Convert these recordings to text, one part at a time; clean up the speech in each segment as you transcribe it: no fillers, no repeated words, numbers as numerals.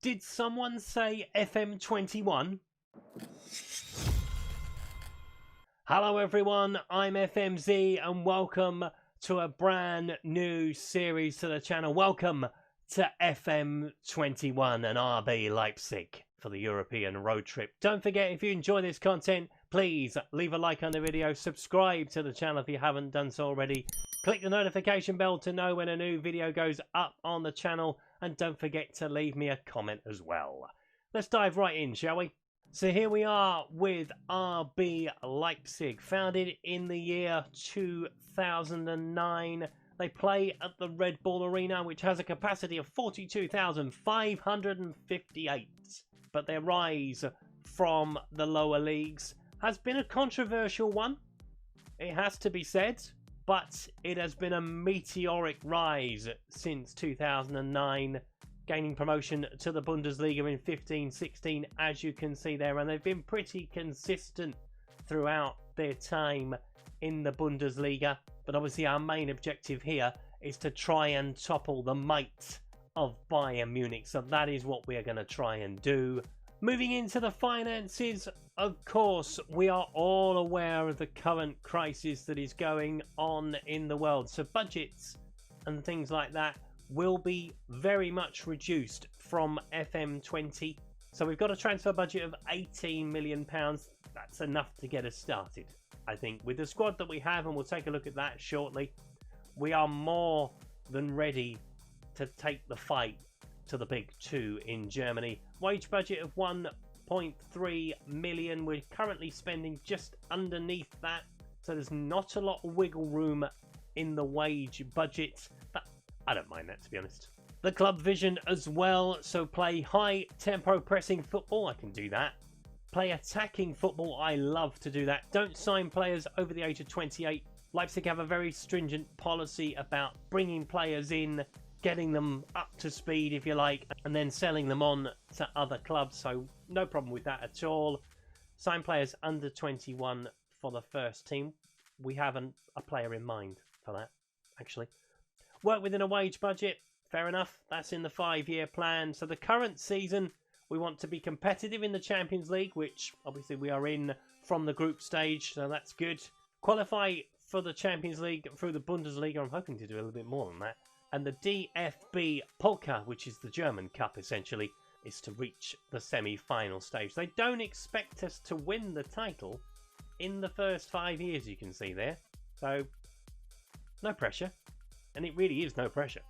Did someone say FM21? Hello everyone, I'm FMZ and welcome to a brand new series to the channel. Welcome to FM21 and RB Leipzig for the European Roadtrip. Don't forget, if you enjoy this content, please leave a like on the video, subscribe to the channel if you haven't done so already, click the notification bell to know when a new video goes up on the channel, and don't forget to leave me a comment as well. Let's dive right in, shall we? So here we are with RB Leipzig, founded in the year 2009. They play at the Red Bull Arena, which has a capacity of 42,558. But their rise from the lower leagues has been a controversial one, it has to be said, but it has been a meteoric rise since 2009. Gaining promotion to the Bundesliga in 15-16, as you can see there, and they've been pretty consistent throughout their time in the Bundesliga. But obviously our main objective here is to try and topple the might of Bayern Munich, so that is what we are going to try and do. Moving into the finances, of course, we are all aware of the current crisis that is going on in the world, so budgets and things like that will be very much reduced from FM20. So we've got a transfer budget of £18 million. That's enough to get us started, I think. With the squad that we have, and we'll take a look at that shortly, we are more than ready to take the fight to the big two in Germany. Wage budget of 1.3 million. We're currently spending just underneath that, so there's not a lot of wiggle room in the wage budget. I don't mind that, to be honest. The club vision as well, so play high tempo pressing football, I can do that. Play attacking football, I love to do that. Don't sign players over the age of 28. Leipzig have a very stringent policy about bringing players in, getting them up to speed, if you like, and then selling them on to other clubs, so no problem with that at all. Sign players under 21 for the first team. We have a player in mind for that, actually. Work within a wage budget, fair enough, that's in the 5-year plan. So the current season, we want to be competitive in the Champions League, which obviously we are in from the group stage, so that's good. Qualify for the Champions League through the Bundesliga, I'm hoping to do a little bit more than that. And the DFB Pokal, which is the German Cup essentially, is to reach the semi-final stage. They don't expect us to win the title in the first 5 years, you can see there. So, no pressure. And it really is no pressure.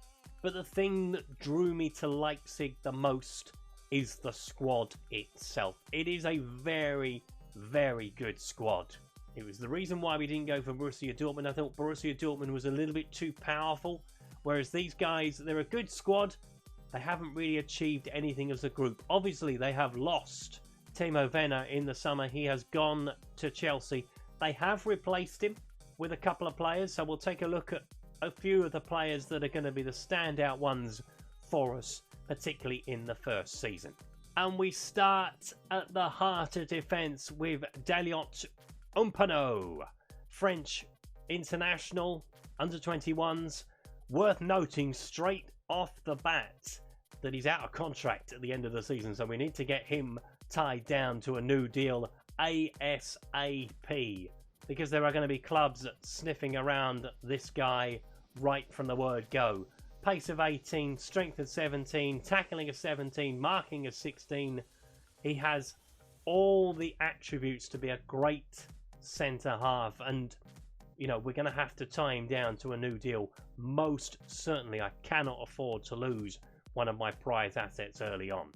But the thing that drew me to Leipzig the most is the squad itself. It is a very, very good squad. It was the reason why we didn't go for Borussia Dortmund. I thought Borussia Dortmund was a little bit too powerful. Whereas these guys, they're a good squad. They haven't really achieved anything as a group. Obviously, they have lost Timo Werner in the summer. He has gone to Chelsea. They have replaced him with a couple of players. So we'll take a look at a few of the players that are going to be the standout ones for us, particularly in the first season. And we start at the heart of defence with Daliot Umpano, French international, under 21s. Worth noting straight off the bat that he's out of contract at the end of the season, so we need to get him tied down to a new deal ASAP, because there are going to be clubs sniffing around this guy right from the word go. Pace of 18, strength of 17, tackling of 17, marking of 16. He has all the attributes to be a great centre half, and you know, we're going to have to tie him down to a new deal. Most certainly, I cannot afford to lose one of my prize assets early on.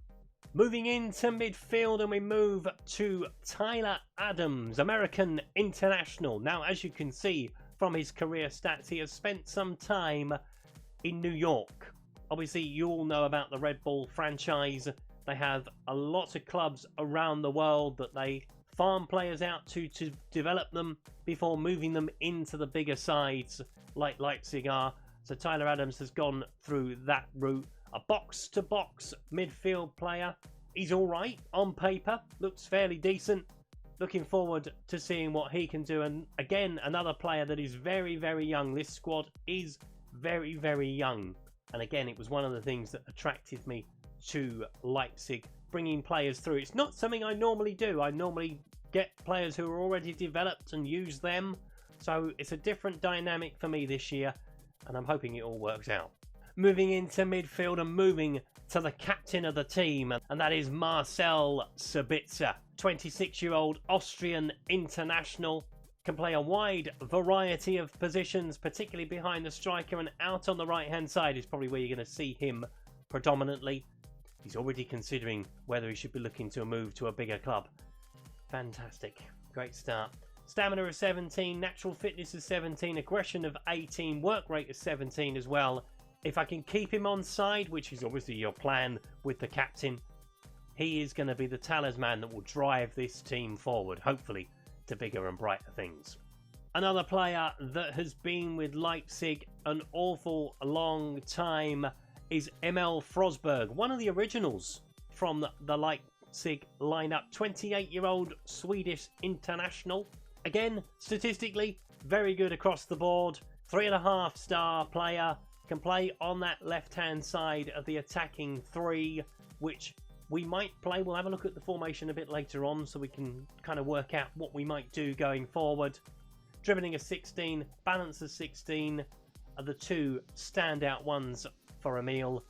Moving into midfield, and we move to Tyler Adams, American international. Now, as you can see from his career stats, he has spent some time in New York. Obviously, you all know about the Red Bull franchise. They have a lot of clubs around the world that they farm players out to develop them before moving them into the bigger sides like Leipzig are. So Tyler Adams has gone through that route. A box-to-box midfield player. He's all right on paper, looks fairly decent. Looking forward to seeing what he can do. And again, another player that is very, very young. This squad is very, very young. And again, it was one of the things that attracted me to Leipzig, bringing players through. It's not something I normally do. I normally get players who are already developed and use them. So it's a different dynamic for me this year, and I'm hoping it all works out. Moving into midfield and moving to the captain of the team, and that is Marcel Sabitzer. 26-year-old Austrian international, can play a wide variety of positions, particularly behind the striker, and out on the right-hand side is probably where you're going to see him predominantly. He's already considering whether he should be looking to move to a bigger club. Fantastic. Great start. Stamina of 17, natural fitness of 17, aggression of 18, work rate of 17 as well. If I can keep him on side, which is obviously your plan with the captain, he is going to be the talisman that will drive this team forward, hopefully to bigger and brighter things. Another player that has been with Leipzig an awful long time is Emil Forsberg, one of the originals from the Leipzig lineup. 28-year-old Swedish international. Again, statistically, very good across the board. 3.5-star player. Can play on that left-hand side of the attacking three, which we might play. We'll have a look at the formation a bit later on so we can kind of work out what we might do going forward. Dribbling of 16, balance of 16 are the two standout ones for Emil,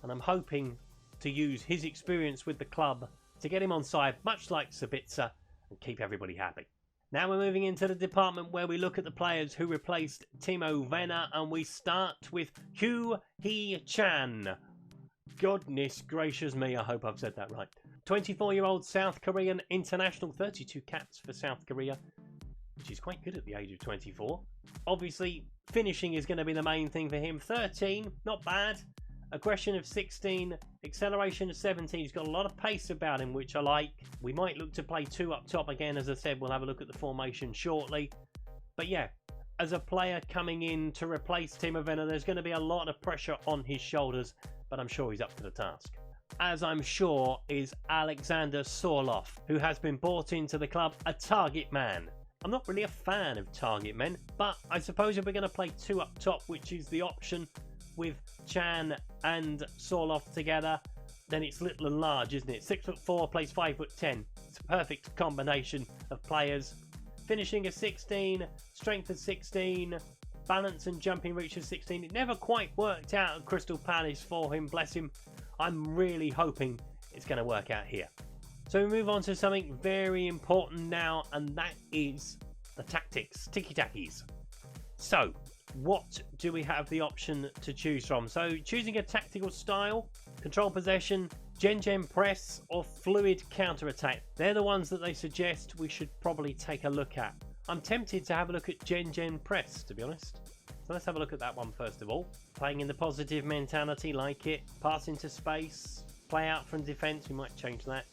and I'm hoping to use his experience with the club to get him on side, much like Sabitzer, and keep everybody happy. Now we're moving into the department where we look at the players who replaced Timo Werner, and we start with Hugh Hee-chan. Goodness gracious me, I hope I've said that right. 24-year-old South Korean international, 32 caps for South Korea, which is quite good at the age of 24. Obviously, finishing is going to be the main thing for him. 13, not bad. Aggression of 16, acceleration of 17. He's got a lot of pace about him, which I like. We might look to play two up top again. As I said, we'll have a look at the formation shortly. But yeah, as a player coming in to replace Timo Werner, there's going to be a lot of pressure on his shoulders, but I'm sure he's up to the task. As I'm sure is Alexander Sorloth, who has been brought into the club, a target man. I'm not really a fan of target men, but I suppose if we're going to play two up top, which is the option with Chan and Sorloth together, then it's little and large, isn't it? 6'4" plays 5'10". It's a perfect combination of players. Finishing of 16, strength of 16, balance and jumping reach of 16. It never quite worked out at Crystal Palace for him, bless him. I'm really hoping it's going to work out here. So we move on to something very important now, and that is the tactics, tiki-takis. So, what do we have the option to choose from? So, choosing a tactical style, control possession, gen press, or fluid counter-attack. They're the ones that they suggest we should probably take a look at. I'm tempted to have a look at gen press, to be honest. So let's have a look at that one first of all. Playing in the positive mentality, like it. Pass into space, play out from defence, we might change that.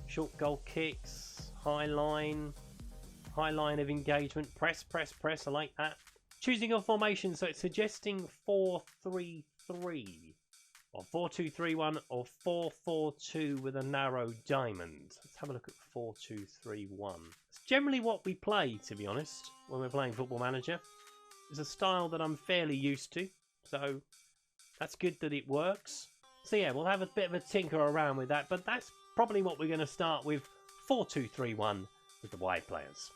Short goal kicks, high line of engagement, press, I like that. Choosing a formation, so it's suggesting 4-3-3, or 4-2-3-1, or 4-4-2 with a narrow diamond. Let's have a look at 4-2-3-1. It's generally what we play, to be honest, when we're playing Football Manager. It's a style that I'm fairly used to, so that's good that it works. So yeah, we'll have a bit of a tinker around with that, but that's probably what we're going to start with, 4-2-3-1 with the wide players.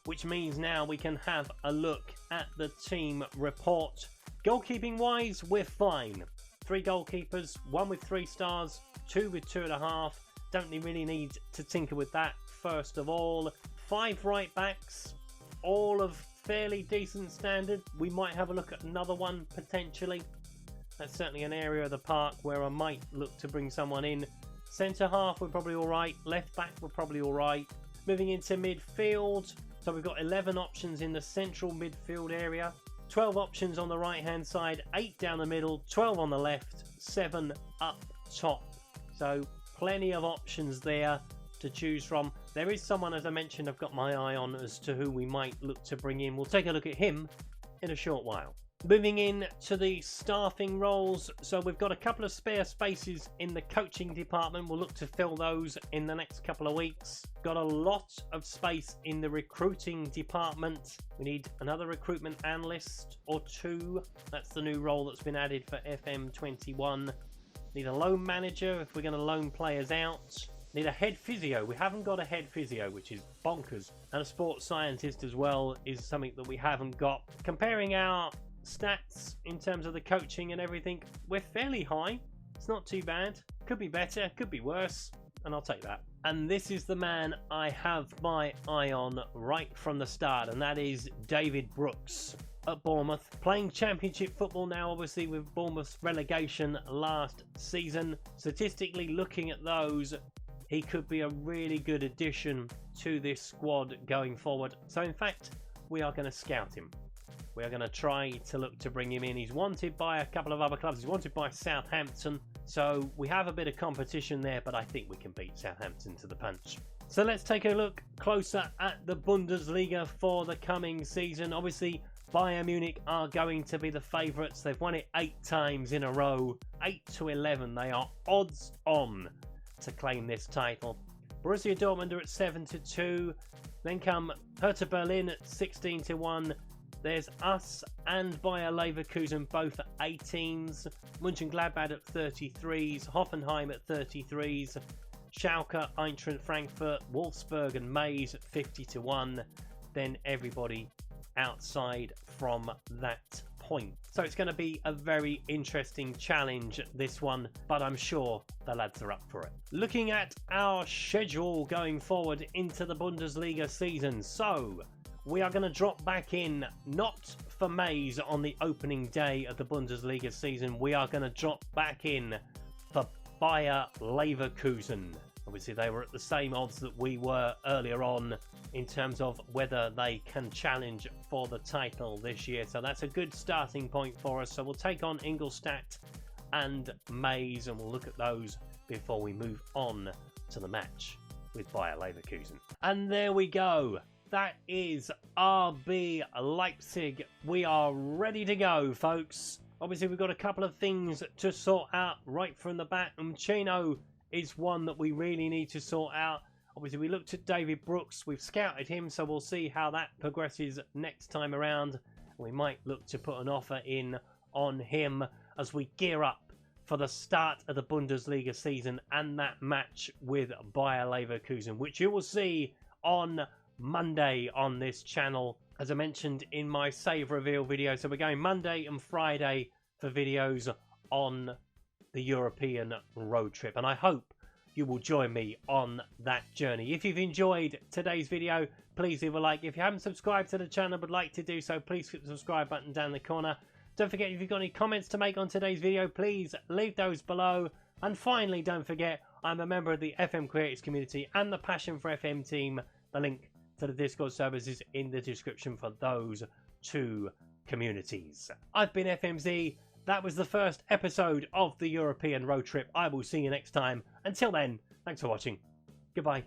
Which means now we can have a look at the team report. Goalkeeping wise, we're fine. 3 goalkeepers, 1 with 3 stars, 2 with 2.5. Don't really need to tinker with that first of all. 5 right backs, all of fairly decent standard. We might have a look at another one potentially. That's certainly an area of the park where I might look to bring someone in. Centre half, we're probably alright. Left back, we're probably alright. Moving into midfield, so we've got 11 options in the central midfield area. 12 options on the right hand side, 8 down the middle, 12 on the left, 7 up top. So plenty of options there to choose from. There is someone, as I mentioned, I've got my eye on as to who we might look to bring in. We'll take a look at him in a short while. Moving in to the staffing roles, so we've got a couple of spare spaces in the coaching department. We'll look to fill those in the next couple of weeks. Got a lot of space in the recruiting department. We need another recruitment analyst or 2. That's the new role that's been added for FM21. Need a loan manager if we're going to loan players out. Need a head physio. We haven't got a head physio, which is bonkers. And a sports scientist as well is something that we haven't got. Comparing our stats in terms of the coaching and everything, we're fairly high. It's not too bad. Could be better, could be worse, and I'll take that. And this is the man I have my eye on right from the start, and that is David Brooks at Bournemouth. Playing championship football now, obviously, with Bournemouth's relegation last season. Statistically, looking at those, he could be a really good addition to this squad going forward. So in fact, we are going to scout him. We are going to try to look to bring him in. He's wanted by a couple of other clubs. He's wanted by Southampton. So we have a bit of competition there, but I think we can beat Southampton to the punch. So let's take a look closer at the Bundesliga for the coming season. Obviously, Bayern Munich are going to be the favourites. They've won it 8 times in a row. 8-11. They are odds on to claim this title. Borussia Dortmund are at 7-2. Then come Hertha Berlin at 16-1. There's us and Bayer Leverkusen both at 18s. Mönchengladbach at 33s. Hoffenheim at 33s. Schalke, Eintracht Frankfurt, Wolfsburg and Mainz at 50-1. Then everybody outside from that point. So it's going to be a very interesting challenge, this one, but I'm sure the lads are up for it. Looking at our schedule going forward into the Bundesliga season. So we are going to drop back in, not for Mainz on the opening day of the Bundesliga season. We are going to drop back in for Bayer Leverkusen. Obviously, they were at the same odds that we were earlier on in terms of whether they can challenge for the title this year. So that's a good starting point for us. So we'll take on Ingolstadt and Mainz, and we'll look at those before we move on to the match with Bayer Leverkusen. And there we go. That is RB Leipzig. We are ready to go, folks. Obviously, we've got a couple of things to sort out right from the bat. Chino is one that we really need to sort out. Obviously, we looked at David Brooks. We've scouted him, so we'll see how that progresses next time around. We might look to put an offer in on him as we gear up for the start of the Bundesliga season and that match with Bayer Leverkusen, which you will see on Monday on this channel, as I mentioned in my save reveal video. So we're going Monday and Friday for videos on the European road trip, and I hope you will join me on that journey. If you've enjoyed today's video, please leave a like. If you haven't subscribed to the channel but like to do so, please click the subscribe button down the corner. Don't forget, if you've got any comments to make on today's video, please leave those below. And finally, don't forget, I'm a member of the FM Creators community and the Passion for FM team. The link to the Discord servers is in the description for those 2 communities. I've been FMZ. That was the first episode of the European Road Trip. I will see you next time. Until then, thanks for watching. Goodbye.